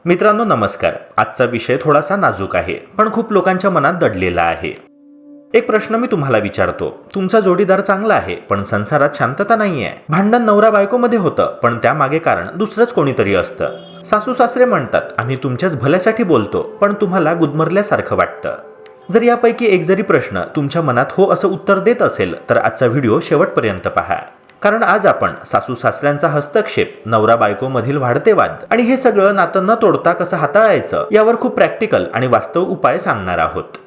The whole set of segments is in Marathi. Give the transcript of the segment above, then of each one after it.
मित्रांनो नमस्कार. आजचा विषय थोडासा नाजूक आहे, पण खूप लोकांच्या मनात दडलेला आहे. एक प्रश्न मी तुम्हाला विचारतो. तुमचा जोडीदार चांगला आहे, पण संसारात शांतता नाहीये. भांडण नवरा बायकोमध्ये होतं, पण त्यामागे कारण दुसरंच कोणीतरी असतं. सासू सासरे म्हणतात, आम्ही तुमच्याच भल्यासाठी बोलतो, पण तुम्हाला गुदमरल्यासारखं वाटतं. जर यापैकी एक जरी प्रश्न तुमच्या मनात हो असं उत्तर देत असेल, तर आजचा व्हिडिओ शेवटपर्यंत पहा. कारण आज आपण सासू सासऱ्यांचा हस्तक्षेप, नवरा बायको मधील वाढते वाद आणि हे सगळं नातं न तोडता कसं हाताळायचं यावर खूप प्रॅक्टिकल आणि वास्तव उपाय सांगणार आहोत.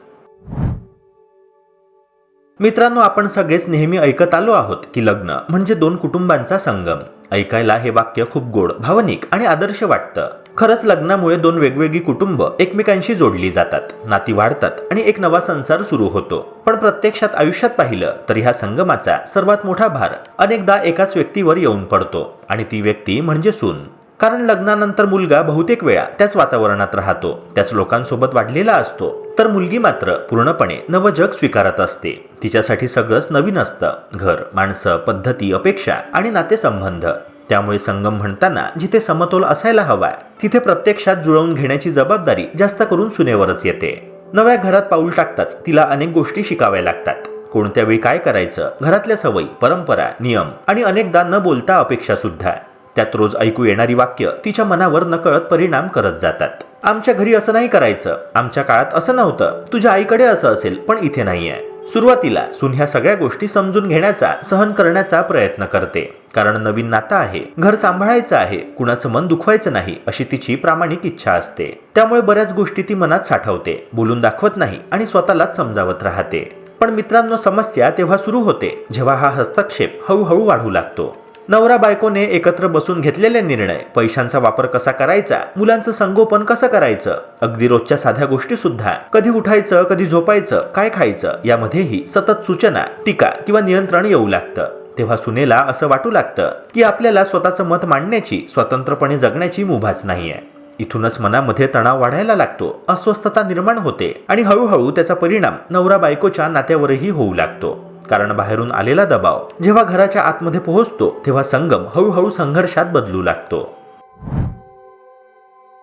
मित्रांनो, आपण सगळेच नेहमी ऐकत आलो आहोत की लग्न म्हणजे दोन कुटुंबांचा संगम. ऐकायला हे वाक्य खूप गोड, भावनिक आणि आदर्श वाटतं. खरंच लग्नामुळे दोन वेगवेगळी कुटुंब एकमेकांशी जोडली जातात, नाती वाढतात आणि एक नवा संसार सुरू होतो. पण प्रत्यक्षात आयुष्यात पाहिलं तर ह्या संगमाचा सर्वात मोठा भार अनेकदा एकाच व्यक्तीवर येऊन पडतो, आणि ती व्यक्ती म्हणजे सून. कारण लग्नानंतर मुलगा बहुतेक वेळा त्याच वातावरणात राहतो, त्याच लोकांसोबत वाढलेला असतो, तर मुलगी मात्र पूर्णपणे नवं जग स्वीकारत असते. तिच्यासाठी सगळंच नवीन असतं: घर, माणसं, पद्धती, अपेक्षा आणि नातेसंबंध. त्यामुळे संगम म्हणताना जिथे समतोल असायला हवा, तिथे प्रत्यक्षात जुळवून घेण्याची जबाबदारी जास्त करून सुनेवरच येते. नव्या घरात पाऊल टाकताच तिला अनेक गोष्टी शिकाव्या लागतात. कोणत्या वेळी काय करायचं, घरातल्या सवयी, परंपरा, नियम आणि अनेकदा न बोलता अपेक्षा सुद्धा. त्यात रोज ऐकू येणारी वाक्य तिच्या मनावर नकळत परिणाम करत जातात. आमच्या घरी असं नाही करायचं, आमच्या काळात असं नव्हतं, तुझ्या आईकडे असं असेल पण इथे नाहीये. सुरुवातीला सून ह्या सगळ्या गोष्टी समजून घेण्याचा, सहन करण्याचा प्रयत्न करते. कारण नवीन नातं आहे, घर सांभाळायचं आहे, कुणाचं मन दुखवायचं नाही अशी तिची प्रामाणिक इच्छा असते. त्यामुळे बऱ्याच गोष्टी ती मनात साठवते, बोलून दाखवत नाही आणि स्वतःलाच समजावत राहते. पण मित्रांनो, समस्या तेव्हा सुरू होते जेव्हा हा हस्तक्षेप हळूहळू वाढू लागतो. नवरा बायकोने एकत्र बसून घेतलेले निर्णय, पैशांचा वापर कसा करायचा, मुलांचं संगोपन कसं करायचं, अगदी रोजच्या साध्या गोष्टी सुद्धा, कधी उठायचं, कधी झोपायचं, काय खायचं, यामध्येही सतत सूचना, टीका किंवा नियंत्रण येऊ लागतं. तेव्हा सुनेला असं वाटू लागतं की आपल्याला स्वतःचं मत मांडण्याची, स्वतंत्रपणे जगण्याची मुभाच नाहीये. इथूनच मनामध्ये तणाव वाढायला लागतो, अस्वस्थता निर्माण होते आणि हळूहळू त्याचा परिणाम नवरा बायकोच्या नात्यावरही होऊ लागतो. कारण बाहेरून आलेला दबाव जेव्हा घराच्या आतमध्ये पोहोचतो, तेव्हा संगम हळूहळू संघर्षात बदलू लागतो.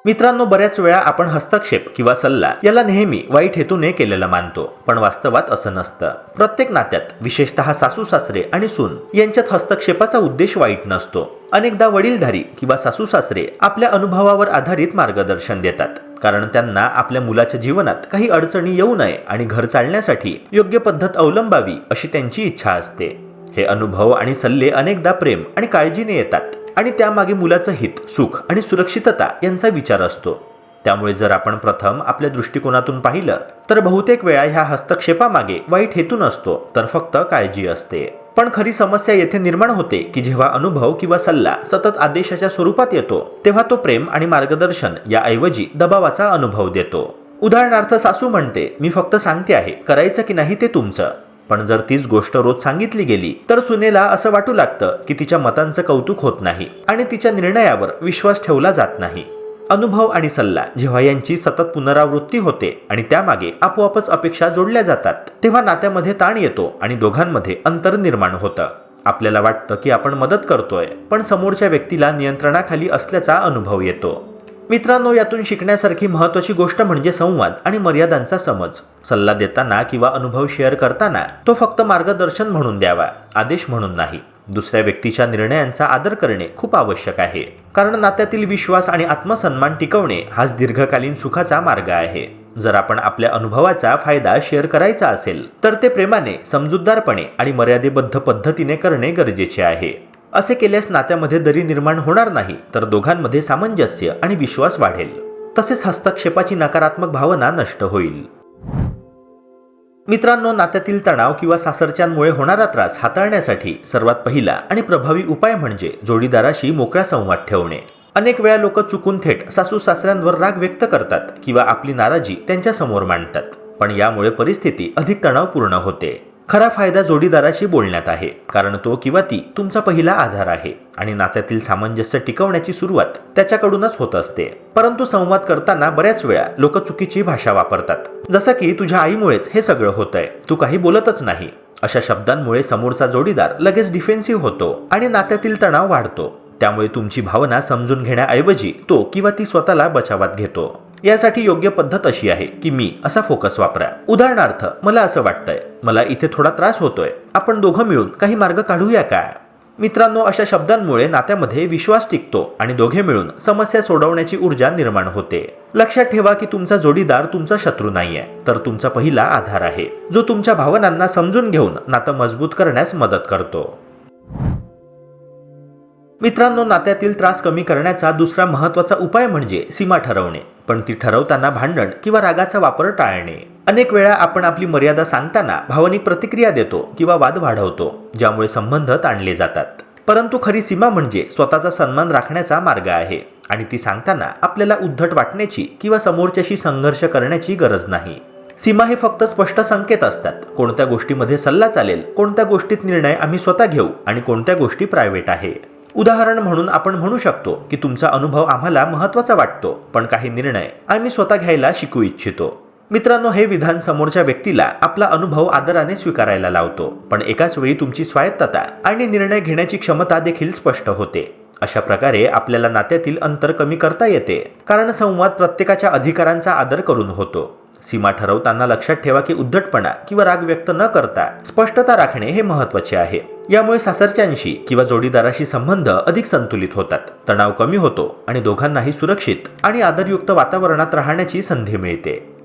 मित्रांनो, बऱ्याच वेळा आपण हस्तक्षेप किंवा सल्ला याला नेहमी वाईट हेतूने केलेलं मानतो, पण वास्तवात असं नसतं. प्रत्येक नात्यात, विशेषतः सासू सासरे आणि सून यांच्यात हस्तक्षेपाचा उद्देश वाईट नसतो. अनेकदा वडीलधारी किंवा सासू सासरे आपल्या अनुभवावर आधारित मार्गदर्शन देतात, कारण त्यांना आपल्या मुलाच्या जीवनात काही अडचणी येऊ नये आणि घर चालण्यासाठी योग्य पद्धत अवलंबावी अशी त्यांची इच्छा असते. हे अनुभव आणि सल्ले अनेकदा प्रेम आणि काळजीने येतात, आणि त्यामागे मुलाचं हित, सुख आणि सुरक्षितता यांचा विचार असतो. त्यामुळे जर आपण प्रथम आपल्या दृष्टिकोनातून पाहिलं, तर बहुतेक वेळा ह्या हस्तक्षेपामागे वाईट हेतू नसतो, तर फक्त काळजी असते. पण खरी समस्या येथे निर्माण होते की जेव्हा अनुभव किंवा सल्ला सतत आदेशाच्या स्वरूपात येतो, तेव्हा तो प्रेम आणि मार्गदर्शन याऐवजी दबावाचा अनुभव देतो. उदाहरणार्थ, सासू म्हणते, मी फक्त सांगते आहे, करायचं की नाही ते तुमचं. पण जर तीच गोष्ट रोज सांगितली गेली, तर सुनेला असं वाटू लागतं की तिच्या मतांचं कौतुक होत नाही आणि तिच्या निर्णयावर विश्वास ठेवला जात नाही. अनुभव आणि सल्ला जेव्हा यांची सतत पुनरावृत्ती होते आणि त्यामागे आपोआपच अपेक्षा जोडल्या जातात, तेव्हा नात्यामध्ये ताण येतो आणि दोघांमध्ये अंतर निर्माण होतं. आपल्याला वाटतं की आपण मदत करतोय, पण समोरच्या व्यक्तीला नियंत्रणाखाली असल्याचा अनुभव येतो. मित्रांनो, यातून शिकण्यासारखी महत्त्वाची गोष्ट म्हणजे संवाद आणि मर्यादांचा समज. सल्ला देताना किंवा अनुभव शेअर करताना तो फक्त मार्गदर्शन म्हणून द्यावा, आदेश म्हणून नाही. दुसऱ्या व्यक्तीच्या निर्णयांचा आदर करणे खूप आवश्यक आहे, कारण नात्यातील विश्वास आणि आत्मसन्मान टिकवणे हाच दीर्घकालीन सुखाचा मार्ग आहे. जर आपण आपल्या अनुभवाचा फायदा शेअर करायचा असेल, तर ते प्रेमाने, समजूतदारपणे आणि मर्यादेबद्ध पद्धतीने करणे गरजेचे आहे. असे केल्यास नात्यामध्ये दरी निर्माण होणार नाही, तर दोघांमध्ये सामंजस्य आणि विश्वास वाढेल. तसेच हस्तक्षेपाची नकारात्मक भावना नष्ट होईल. मित्रांनो, नात्यातील तणाव किंवा सासरच्यांमुळे होणारा त्रास हाताळण्यासाठी सर्वात पहिला आणि प्रभावी उपाय म्हणजे जोडीदाराशी मोकळा संवाद ठेवणे. अनेक वेळा लोक चुकून थेट सासू सासऱ्यांवर राग व्यक्त करतात किंवा आपली नाराजी त्यांच्या समोर मांडतात, पण यामुळे परिस्थिती अधिक तणावपूर्ण होते. खरा फायदा जोडीदाराशी बोलण्यात आहे, कारण तो किंवा ती तुमचा पहिला आधार आहे आणि नात्यातील सामंजस्य टिकवण्याची सुरुवात त्याच्याकडूनच होत असते. परंतु संवाद करताना बऱ्याच वेळा लोक चुकीची भाषा वापरतात, जसं की तुझ्या आईमुळेच हे सगळं होतंय, तू काही बोलतच नाही. अशा शब्दांमुळे समोरचा जोडीदार लगेच डिफेन्सिव्ह होतो आणि नात्यातील तणाव वाढतो. त्यामुळे तुमची भावना समजून घेण्याऐवजी तो किंवा ती स्वतःला बचावात घेतो. यासाठी योग्य पद्धत अशी आहे की मी असा फोकस वापरा. उदाहरणार्थ, मला असं वाटतंय, मला इथे थोडा त्रास होतोय, आपण दोघं मिळून काही मार्ग काढूया का? मित्रांनो, अशा शब्दांमुळे नात्यामध्ये विश्वास टिकतो आणि दोघे मिळून समस्या सोडवण्याची ऊर्जा निर्माण होते. लक्षात ठेवा की तुमचा जोडीदार तुमचा शत्रू नाहीये, तर तुमचा पहिला आधार आहे, जो तुमच्या भावनांना समजून घेऊन नातं मजबूत करण्यास मदत करतो. मित्रांनो, नात्यातील त्रास कमी करण्याचा दुसरा महत्त्वाचा उपाय म्हणजे सीमा ठरवणे. पण ती ठरवताना भांडण किंवा रागाचा वापर टाळणे. अनेक वेळा आपण आपली मर्यादा सांगताना भावनिक प्रतिक्रिया देतो किंवा वाद वाढवतो, ज्यामुळे संबंध ताणले जातात. परंतु खरी सीमा म्हणजे स्वतःचा सन्मान राखण्याचा मार्ग आहे आणि ती सांगताना आपल्याला उद्धट वाटण्याची किंवा समोरच्याशी संघर्ष करण्याची गरज नाही. सीमा हे फक्त स्पष्ट संकेत असतात. कोणत्या गोष्टीमध्ये सल्ला चालेल, कोणत्या गोष्टीत निर्णय आम्ही स्वतः घेऊ आणि कोणत्या गोष्टी प्रायव्हेट आहे. उदाहरण म्हणून आपण म्हणू शकतो की तुमचा अनुभव आम्हाला महत्त्वाचा वाटतो, पण काही निर्णय आम्ही स्वतः घ्यायला शिकू इच्छितो. मित्रांनो, हे विधान समोरच्या व्यक्तीला आपला अनुभव आदराने स्वीकारायला लावतो, पण एकाच वेळी तुमची स्वायत्तता आणि निर्णय घेण्याची क्षमता देखील स्पष्ट होते. अशा प्रकारे आपल्याला नात्यातील अंतर कमी करता येते, कारण संवाद प्रत्येकाच्या अधिकारांचा आदर करून होतो. सीमा ठरवताना लक्षात ठेवा की उद्धटपणा किंवा राग व्यक्त न करता स्पष्टता राखणे हे महत्त्वाचे आहे. यामुळे सासरच्यांशी किंवा जोडीदाराशी संबंध अधिक संतुलित होतात, तणाव कमी होतो आणि दोघांनाही सुरक्षित आणि आदरयुक्त वातावरणात राहण्याची संधी मिळते.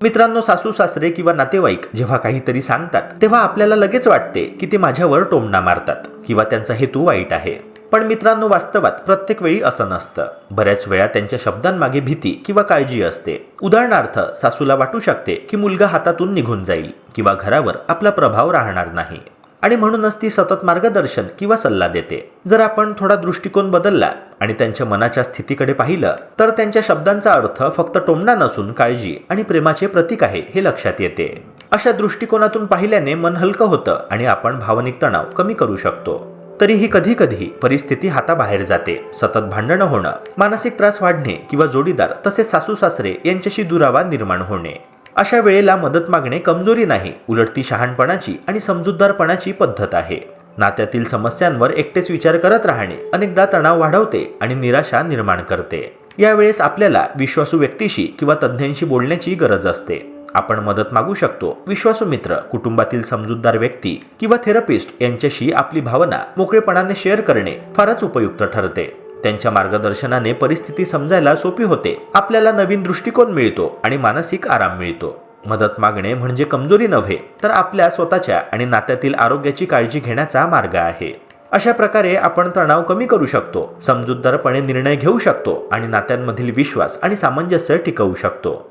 मित्रांनो, सासू सासरे किंवा नातेवाईक जेव्हा काहीतरी सांगतात तेव्हा आपल्याला लगेच वाटते की ते माझ्यावर टोमणा मारतात किंवा त्यांचा हेतू वाईट आहे. पण मित्रांनो, वास्तवात प्रत्येक वेळी असं नसतं. बऱ्याच वेळा त्यांच्या शब्दांमागे भीती किंवा काळजी असते. उदाहरणार्थ, सासूला वाटू शकते की मुलगा हातातून निघून जाईल किंवा घरावर आपला प्रभाव राहणार नाही आणि म्हणूनच ती सतत मार्गदर्शन किंवा सल्ला देते. जर आपण थोडा दृष्टिकोन बदलला आणि त्यांच्या मनाच्या स्थितीकडे पाहिलं तर त्यांच्या शब्दांचा अर्थ फक्त टोमणा नसून काळजी आणि प्रेमाचे प्रतीक आहे हे लक्षात येते. अशा दृष्टिकोनातून पाहिल्याने मन हलकं होतं आणि आपण भावनिक तणाव कमी करू शकतो. तरीही कधी कधी परिस्थिती हाताबाहेर जाते. सतत भांडणं होणं, मानसिक त्रास वाढणे किंवा जोडीदार तसेच सासू सासरे यांच्याशी दुरावा निर्माण होणे. अशा वेळेला मदत मागणे कमजोरी नाही, उलट ती शहाणपणाची आणि समजूतदारपणाची पद्धत आहे. नात्यातील समस्यांवर एकटेच विचार करत राहणे अनेकदा तणाव वाढवते आणि निराशा निर्माण करते. यावेळेस आपल्याला विश्वासू व्यक्तीशी किंवा तज्ज्ञांशी बोलण्याची गरज असते. आपण मदत मागू शकतो. विश्वासू मित्र, कुटुंबातील समजूतदार व्यक्ती किंवा थेरपिस्ट यांच्याशी आपली भावना मोकळेपणाने शेअर करणे फारच उपयुक्त ठरते. त्यांच्या मार्गदर्शनाने परिस्थिती समजायला सोपी होते, आपल्याला नवीन दृष्टिकोन मिळतो आणि मानसिक आराम मिळतो. मदत मागणे म्हणजे कमजोरी नव्हे, तर आपल्या स्वतःच्या आणि नात्यातील आरोग्याची काळजी घेण्याचा मार्ग आहे. अशा प्रकारे आपण तणाव कमी करू शकतो, समजूतदारपणे निर्णय घेऊ शकतो आणि नात्यांमधील विश्वास आणि सामंजस्य टिकवू शकतो.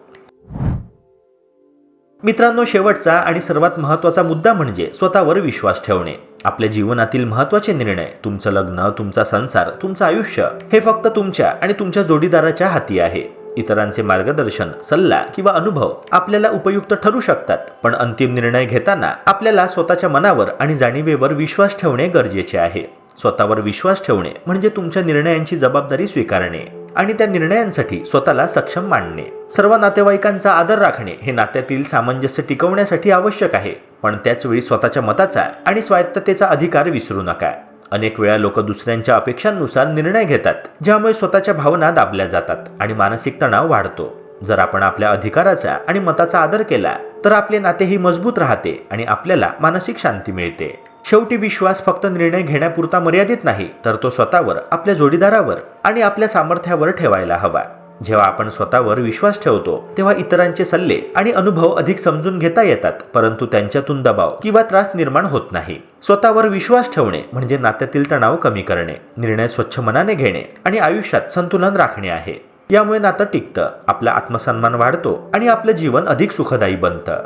मित्रांनो, शेवटचा आणि सर्वात महत्त्वाचा मुद्दा म्हणजे स्वतःवर विश्वास ठेवणे. आपल्या जीवनातील महत्त्वाचे निर्णय, तुमचं लग्न, तुमचा संसार, तुमचं आयुष्य हे फक्त तुमच्या आणि तुमच्या जोडीदाराच्या हाती आहे. इतरांचे मार्गदर्शन, सल्ला किंवा अनुभव आपल्याला उपयुक्त ठरू शकतात, पण अंतिम निर्णय घेताना आपल्याला स्वतःच्या मनावर आणि जाणीवेवर विश्वास ठेवणे गरजेचे आहे. स्वतःवर विश्वास ठेवणे म्हणजे तुमच्या निर्णयांची जबाबदारी स्वीकारणे आणि त्या निर्णयांसाठी स्वतःला सक्षम मानणे. सर्व नातेवाईकांचा आदर राखणे हे नात्यातील सामंजस्य टिकवण्यासाठी आवश्यक आहे, पण त्याच वेळी स्वतःच्या मताचा आणि स्वायत्ततेचा अधिकार विसरू नका. अनेक वेळा लोक दुसऱ्यांच्या अपेक्षांनुसार निर्णय घेतात, ज्यामुळे स्वतःच्या भावना दाबल्या जातात आणि मानसिक तणाव वाढतो. जर आपण आपल्या अधिकाराचा आणि मताचा आदर केला तर आपले नातेही मजबूत राहते आणि आपल्याला मानसिक शांती मिळते. शेवटी विश्वास फक्त निर्णय घेण्यापुरता मर्यादित नाही, तर तो स्वतःवर, आपल्या जोडीदारावर आणि आपल्या सामर्थ्यावर ठेवायला हवा. जेव्हा आपण स्वतःवर विश्वास ठेवतो तेव्हा इतरांचे सल्ले आणि अनुभव अधिक समजून घेता येतात, परंतु त्यांच्यातून दबाव किंवा त्रास निर्माण होत नाही. स्वतःवर विश्वास ठेवणे म्हणजे नात्यातील तणाव कमी करणे, निर्णय स्वच्छ मनाने घेणे आणि आयुष्यात संतुलन राखणे आहे. यामुळे नातं टिकतं, आपला आत्मसन्मान वाढतो आणि आपलं जीवन अधिक सुखदायी बनतं.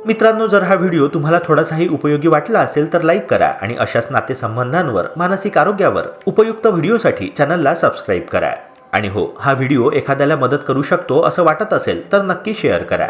मित्रांनो, जर हा व्हिडिओ तुम्हाला थोडासाही उपयोगी वाटला असेल तर लाईक करा आणि अशाच नातेसंबंधांवर, मानसिक आरोग्यावर उपयुक्त व्हिडिओसाठी चॅनलला सबस्क्राईब करा. आणि हो, हा व्हिडिओ एखाद्याला मदत करू शकतो असं वाटत असेल तर नक्की शेअर करा.